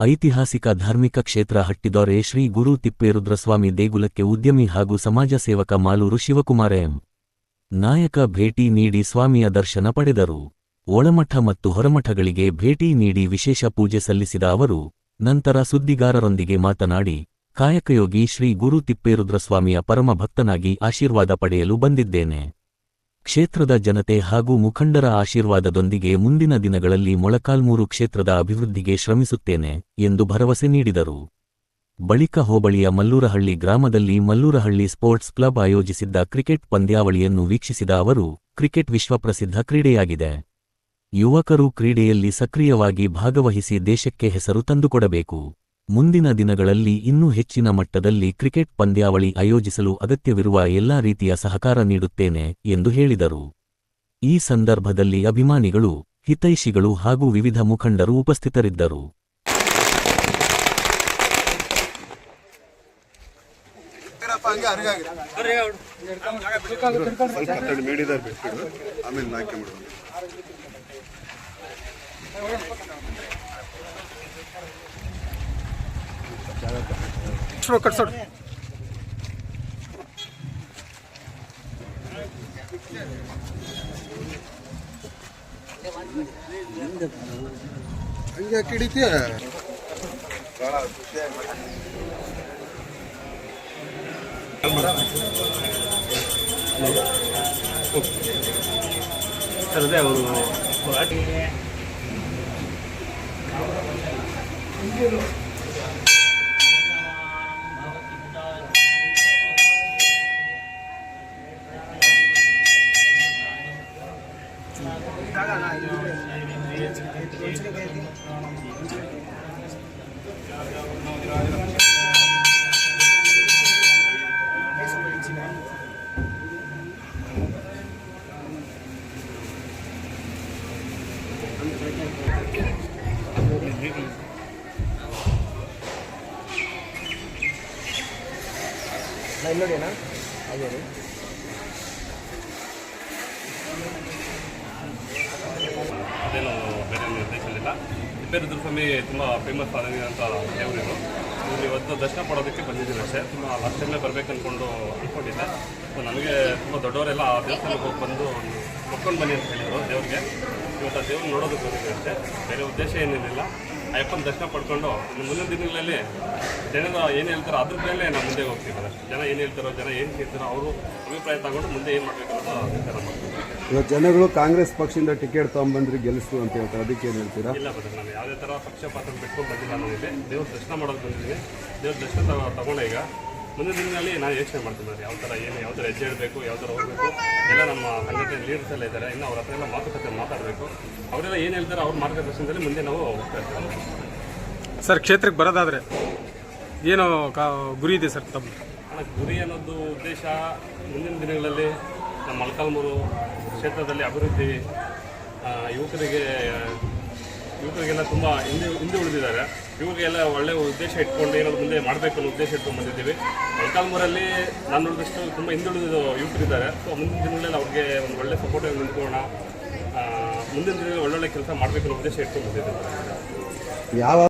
ಐತಿಹಾಸಿಕ ಧಾರ್ಮಿಕ ಕ್ಷೇತ್ರ ಹಟ್ಟಿದೊರೆ ಶ್ರೀ ಗುರು ತಿಪ್ಪೇರುದ್ರಸ್ವಾಮಿ ದೇಗುಲಕ್ಕೆ ಉದ್ಯಮಿ ಹಾಗೂ ಸಮಾಜ ಸೇವಕ ಮಾಲೂರು ಶಿವಕುಮಾರ ಎಂ. ನಾಯಕ ಭೇಟಿ ನೀಡಿ ಸ್ವಾಮಿಯ ದರ್ಶನ ಪಡೆದರು. ಒಳಮಠ ಮತ್ತು ಹೊರಮಠಗಳಿಗೆ ಭೇಟಿ ನೀಡಿ ವಿಶೇಷ ಪೂಜೆ ಸಲ್ಲಿಸಿದ ಅವರು, ನಂತರ ಸುದ್ದಿಗಾರರೊಂದಿಗೆ ಮಾತನಾಡಿ, ಕಾಯಕಯೋಗಿ ಶ್ರೀ ಗುರು ತಿಪ್ಪೇರುದ್ರಸ್ವಾಮಿಯ ಪರಮ ಭಕ್ತನಾಗಿ ಆಶೀರ್ವಾದ ಪಡೆಯಲು ಬಂದಿದ್ದೇನೆ. ಕ್ಷೇತ್ರದ ಜನತೆ ಹಾಗೂ ಮುಖಂಡರ ಆಶೀರ್ವಾದದೊಂದಿಗೆ ಮುಂದಿನ ದಿನಗಳಲ್ಲಿ ಮೊಳಕಾಲ್ಮೂರು ಕ್ಷೇತ್ರದ ಅಭಿವೃದ್ಧಿಗೆ ಶ್ರಮಿಸುತ್ತೇನೆ ಎಂದು ಭರವಸೆ ನೀಡಿದರು. ಬಳಿಕ ಹೋಬಳಿಯ ಮಲ್ಲೂರಹಳ್ಳಿ ಗ್ರಾಮದಲ್ಲಿ ಮಲ್ಲೂರಹಳ್ಳಿ ಸ್ಪೋರ್ಟ್ಸ್ ಕ್ಲಬ್ ಆಯೋಜಿಸಿದ್ದ ಕ್ರಿಕೆಟ್ ಪಂದ್ಯಾವಳಿಯನ್ನು ವೀಕ್ಷಿಸಿದ ಅವರು, ಕ್ರಿಕೆಟ್ ವಿಶ್ವಪ್ರಸಿದ್ಧ ಕ್ರೀಡೆಯಾಗಿದೆ. ಯುವಕರು ಕ್ರೀಡೆಯಲ್ಲಿ ಸಕ್ರಿಯವಾಗಿ ಭಾಗವಹಿಸಿ ದೇಶಕ್ಕೆ ಹೆಸರು ತಂದುಕೊಡಬೇಕು. ಮುಂದಿನ ದಿನಗಳಲ್ಲಿ ಇನ್ನೂ ಹೆಚ್ಚಿನ ಮಟ್ಟದಲ್ಲಿ ಕ್ರಿಕೆಟ್ ಪಂದ್ಯಾವಳಿ ಆಯೋಜಿಸಲು ಅಗತ್ಯವಿರುವ ಎಲ್ಲಾ ರೀತಿಯ ಸಹಕಾರ ನೀಡುತ್ತೇನೆ ಎಂದು ಹೇಳಿದರು. ಈ ಸಂದರ್ಭದಲ್ಲಿ ಅಭಿಮಾನಿಗಳು, ಹಿತೈಷಿಗಳು ಹಾಗೂ ವಿವಿಧ ಮುಖಂಡರು ಉಪಸ್ಥಿತರಿದ್ದರು. ಅದೇನು ಬೇರೆ ನಿರ್ದೇಶನವಿಲ್ಲ. ತಿಪ್ಪೇರುದ್ರಸ್ವಾಮಿ ತುಂಬ ಫೇಮಸ್ ಆಗಿರೋಂಥ ದೇವರಿದು. ಇವರು ಇವತ್ತು ದರ್ಶನ ಪಡೋದಕ್ಕೆ ಬಂದಿದ್ದೀನಿ ಅಷ್ಟೇ. ತುಂಬ ಲಾಸ್ಟ್ ಟೈಮೇ ಬರಬೇಕು ಅಂದ್ಕೊಂಡಿದ್ದೆ. ಸೊ ನನಗೆ ತುಂಬ ದೊಡ್ಡವರೆಲ್ಲ ಆ ದೇವಸ್ಥಾನಕ್ಕೆ ಹೋಗಿ ಬಂದು ಮೊಕ್ಕೊಂಡು ಬನ್ನಿ ಅಂತ ಹೇಳಿದರು ದೇವ್ರಿಗೆ. ಇವತ್ತು ಆ ದೇವ್ರು ನೋಡೋದಕ್ಕೆ ಬಂದಿದ್ದೀನಿ ಅಷ್ಟೇ, ಬೇರೆ ಉದ್ದೇಶ ಏನೇನಿಲ್ಲ. ಅಯ್ಯಪ್ಪನ ದರ್ಶನ ಪಡ್ಕೊಂಡು ಇನ್ನು ಮುಂದಿನ ದಿನಗಳಲ್ಲಿ ಜನರು ಏನು ಹೇಳ್ತಾರೋ ಅದ್ರ ಮೇಲೆ ನಾವು ಮುಂದೆ ಹೋಗ್ತಿದ್ದಾರೆ. ಜನ ಏನು ಹೇಳ್ತಾರೋ, ಜನ ಏನು ಕೇಳ್ತಾರೋ ಅವರು ಅಭಿಪ್ರಾಯ ತಗೊಂಡು ಮುಂದೆ ಏನು ಮಾಡಬೇಕು ಅನ್ನೋದು ನಿರ್ಧಾರ ಮಾಡ್ತೀವಿ. ಇವತ್ತು ಜನಗಳು ಕಾಂಗ್ರೆಸ್ ಪಕ್ಷದಿಂದ ಟಿಕೆಟ್ ತೊಗೊಂಡ್ಬಂದ್ರೆ ಗೆಲ್ಲಿಸ್ತು ಅಂತ ಹೇಳ್ತಾರೆ, ಅದಕ್ಕೆ ಏನು ಹೇಳ್ತೀರಾ? ಇಲ್ಲ ಬಟ್ ನಾನು ಯಾವುದೇ ಥರ ಪಕ್ಷಪಾತ ಬಿಟ್ಕೊಂಡು ಬಂದಿಲ್ಲ. ನನಗೆ ದೇವ್ರ ದರ್ಶನ ಮಾಡೋದು ಬಂದಿದ್ದೀನಿ. ದೇವ್ರ ದರ್ಶನ ತಗೊಂಡೆ ಈಗ ಮುಂದಿನ ದಿನದಲ್ಲಿ ನಾನು ಯೋಚನೆ ಮಾಡ್ತೀನಿ ಯಾವ ಥರ ಹೆಜ್ಜೆ ಇಡಬೇಕು, ಯಾವ ಥರ ಹೋಗಬೇಕು. ಎಲ್ಲ ನಮ್ಮ ಸಂಘಟನೆ ಲೀಡರ್ಸ್ ಎಲ್ಲ ಇದ್ದಾರೆ. ಇನ್ನು ಅವ್ರ ಹತ್ರ ಎಲ್ಲ ಮಾತುಕತೆ ಮಾತಾಡಬೇಕು. ಅವರೆಲ್ಲ ಏನು ಹೇಳ್ತಾರೆ ಅವ್ರ ಮಾರ್ಗದರ್ಶನದಲ್ಲಿ ಮುಂದೆ ನಾವು ಹೋಗ್ತಾ ಇರ್ತೀವಿ. ಸರ್, ಕ್ಷೇತ್ರಕ್ಕೆ ಬರೋದಾದರೆ ಏನು ಗುರಿ ಇದೆ ಸರ್ ತಮ್ಮ? ಗುರಿ ಅನ್ನೋದು ಉದ್ದೇಶ ಮುಂದಿನ ದಿನಗಳಲ್ಲಿ ನಮ್ಮ ಮೊಳಕಾಲ್ಮೂರು ಕ್ಷೇತ್ರದಲ್ಲಿ ಅಭಿವೃದ್ಧಿ, ಯುವಕರಿಗೆಲ್ಲ ತುಂಬ ಹಿಂದೆ ಉಳಿದಿದ್ದಾರೆ. ಇವರಿಗೆಲ್ಲ ಒಳ್ಳೆಯ ಉದ್ದೇಶ ಇಟ್ಕೊಂಡು ಏನಾದ್ರು ಮುಂದೆ ಮಾಡಬೇಕು ಅನ್ನೋ ಉದ್ದೇಶ ಇಟ್ಕೊಂಡು ಬಂದಿದ್ದೀವಿ. ಮೊಳಕಾಲ್ಮೂರಲ್ಲಿ ನಾನು ನೋಡಿದಷ್ಟು ತುಂಬ ಹಿಂದುಳಿದ ಯುವಕರಿದ್ದಾರೆ. ಸೊ ಮುಂದಿನ ದಿನಗಳಲ್ಲಿ ಅವ್ರಿಗೆ ಒಂದು ಒಳ್ಳೆ ಸಪೋರ್ಟ್ ನಿಂತ್ಕೊಳ್ಳೋಣ, ಮುಂದಿನ ದಿನಗಳಲ್ಲಿ ಒಳ್ಳೊಳ್ಳೆ ಕೆಲಸ ಮಾಡಬೇಕು ಅನ್ನೋ ಉದ್ದೇಶ ಇಟ್ಕೊಂಡು ಬಂದಿದ್ದೀವಿ.